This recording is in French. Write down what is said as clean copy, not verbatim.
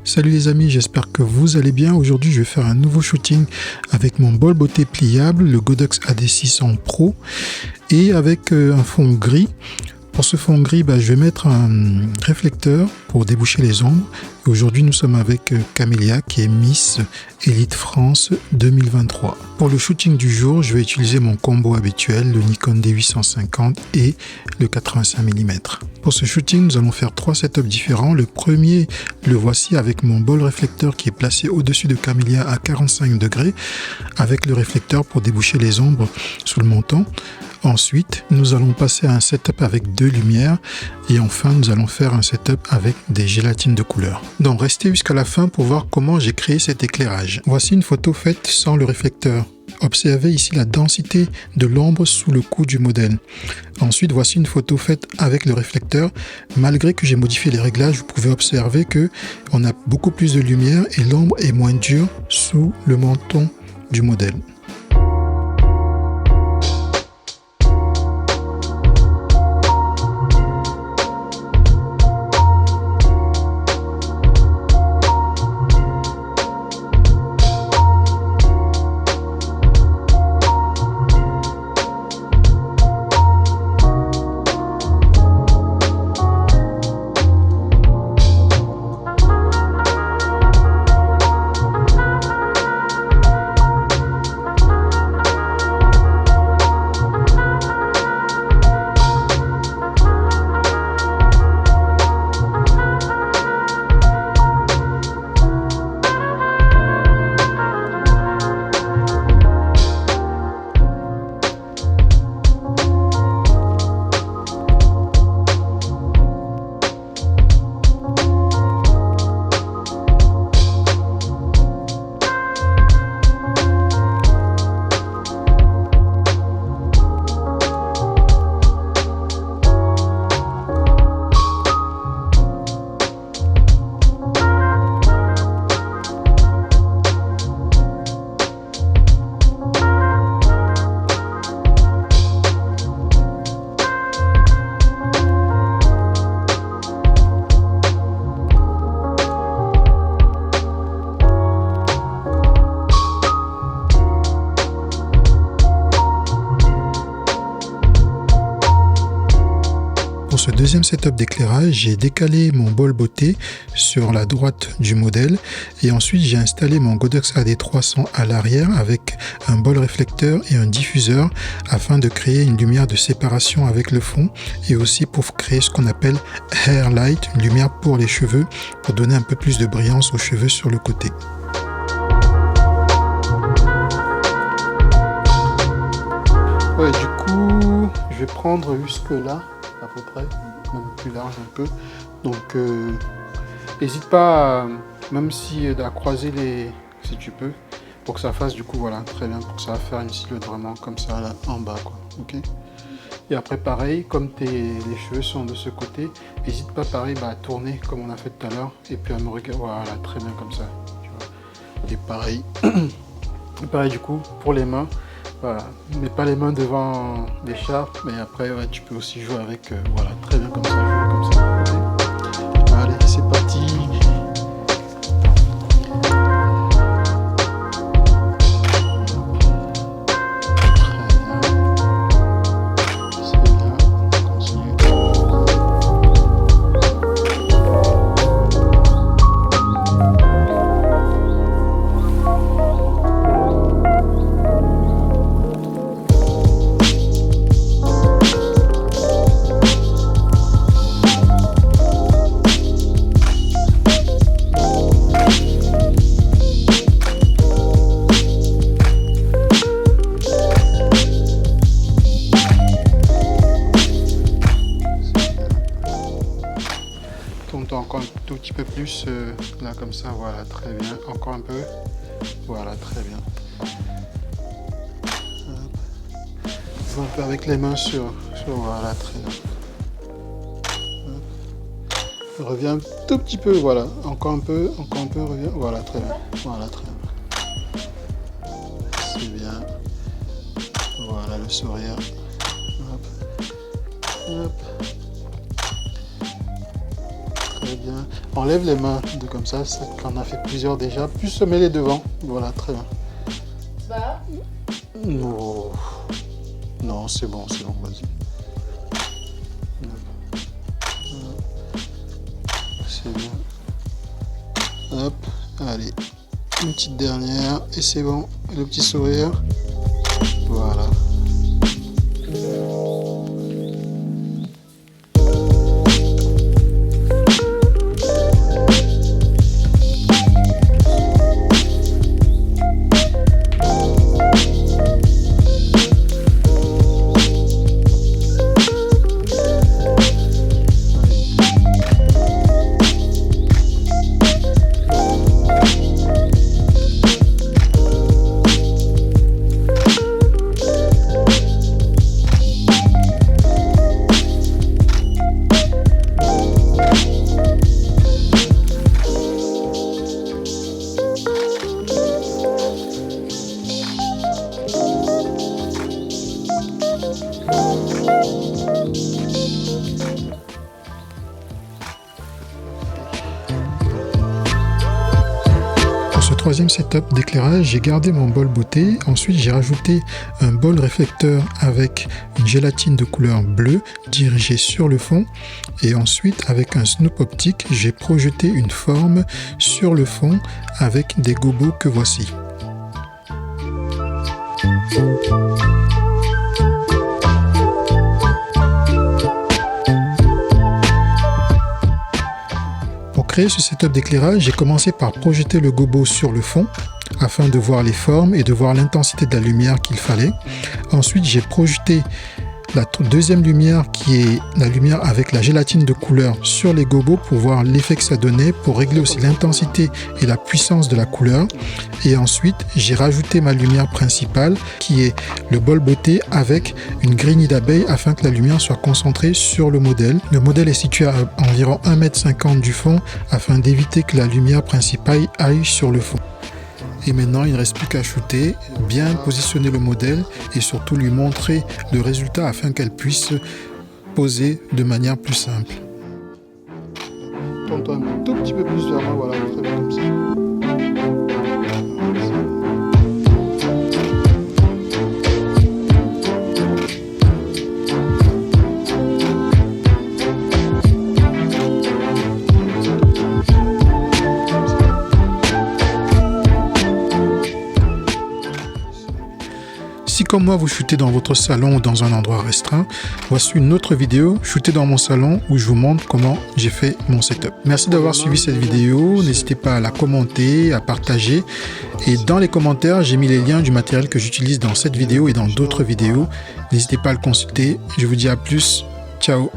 Salut les amis, j'espère que vous allez bien. Aujourd'hui, je vais faire un nouveau shooting avec mon bol beauté pliable, le Godox AD600 Pro, et avec un fond gris. Pour ce fond gris, je vais mettre un réflecteur pour déboucher les ombres. Et aujourd'hui, nous sommes avec Camélia, qui est Miss Elite France 2023. Pour le shooting du jour, je vais utiliser mon combo habituel, le Nikon D850 et le 85 mm. Pour ce shooting, nous allons faire 3 setups différents. Le premier, le voici avec mon bol réflecteur qui est placé au-dessus de Camélia à 45 degrés, avec le réflecteur pour déboucher les ombres sous le menton. Ensuite, nous allons passer à un setup avec 2 lumières et enfin, nous allons faire un setup avec des gélatines de couleur. Donc, restez jusqu'à la fin pour voir comment j'ai créé cet éclairage. Voici une photo faite sans le réflecteur. Observez ici la densité de l'ombre sous le cou du modèle. Ensuite, voici une photo faite avec le réflecteur. Malgré que j'ai modifié les réglages, vous pouvez observer que on a beaucoup plus de lumière et l'ombre est moins dure sous le menton du modèle. Pour ce deuxième setup d'éclairage, j'ai décalé mon bol beauté sur la droite du modèle et ensuite j'ai installé mon Godox AD300 à l'arrière avec un bol réflecteur et un diffuseur afin de créer une lumière de séparation avec le fond et aussi pour créer ce qu'on appelle hair light, une lumière pour les cheveux pour donner un peu plus de brillance aux cheveux sur le côté. Ouais, du coup, je vais prendre jusque là. À peu près, même plus large un peu. Donc n'hésite pas, même si à croiser si tu peux, pour que ça fasse du coup voilà très bien, pour que ça va faire une silhouette vraiment comme ça là en bas quoi. Ok. Et après pareil, comme les cheveux sont de ce côté, n'hésite pas pareil à tourner comme on a fait tout à l'heure et puis à me regarder, voilà très bien comme ça. Tu vois. Et pareil du coup pour les mains. Voilà, mets pas les mains devant l'écharpe, mais après ouais, tu peux aussi jouer avec, voilà, très bien comme ça, jouer comme ça. Okay. Allez, c'est parti. Encore un tout petit peu plus là comme ça, voilà très bien, encore un peu, voilà très bien. Je vais un peu avec les mains sur voilà très bien. Je reviens un tout petit peu, voilà, encore un peu, reviens, voilà très bien, voilà très bien. C'est bien, voilà le sourire. Hop. Hop. Très Très bien. Enlève les mains de comme ça qu'on a fait plusieurs déjà. Plus se mêler devant. Voilà, très bien. Bah. Non, non, c'est bon, vas-y. C'est bien. Hop, allez. Une petite dernière et c'est bon. Le petit sourire. Voilà. Pour ce troisième setup d'éclairage, j'ai gardé mon bol beauté. Ensuite, j'ai rajouté un bol réflecteur avec une gélatine de couleur bleue dirigée sur le fond. Et ensuite, avec un snoop optique, j'ai projeté une forme sur le fond avec des gobos que voici. Pour créer ce setup d'éclairage, j'ai commencé par projeter le gobo sur le fond afin de voir les formes et de voir l'intensité de la lumière qu'il fallait. Ensuite, j'ai projeté la deuxième lumière qui est la lumière avec la gélatine de couleur sur les gobos pour voir l'effet que ça donnait, pour régler aussi l'intensité et la puissance de la couleur. Et ensuite, j'ai rajouté ma lumière principale qui est le bol beauté avec une grille nid d'abeille afin que la lumière soit concentrée sur le modèle. Le modèle est situé à environ 1,50 m du fond afin d'éviter que la lumière principale aille sur le fond. Et maintenant, il ne reste plus qu'à shooter, bien positionner le modèle et surtout lui montrer le résultat afin qu'elle puisse poser de manière plus simple. Tourne-toi un tout petit peu plus vers moi, voilà, très bien comme ça. Si comme moi vous shootez dans votre salon ou dans un endroit restreint, voici une autre vidéo shootée dans mon salon où je vous montre comment j'ai fait mon setup. Merci d'avoir suivi cette vidéo, n'hésitez pas à la commenter, à partager et dans les commentaires j'ai mis les liens du matériel que j'utilise dans cette vidéo et dans d'autres vidéos. N'hésitez pas à le consulter, je vous dis à plus, ciao.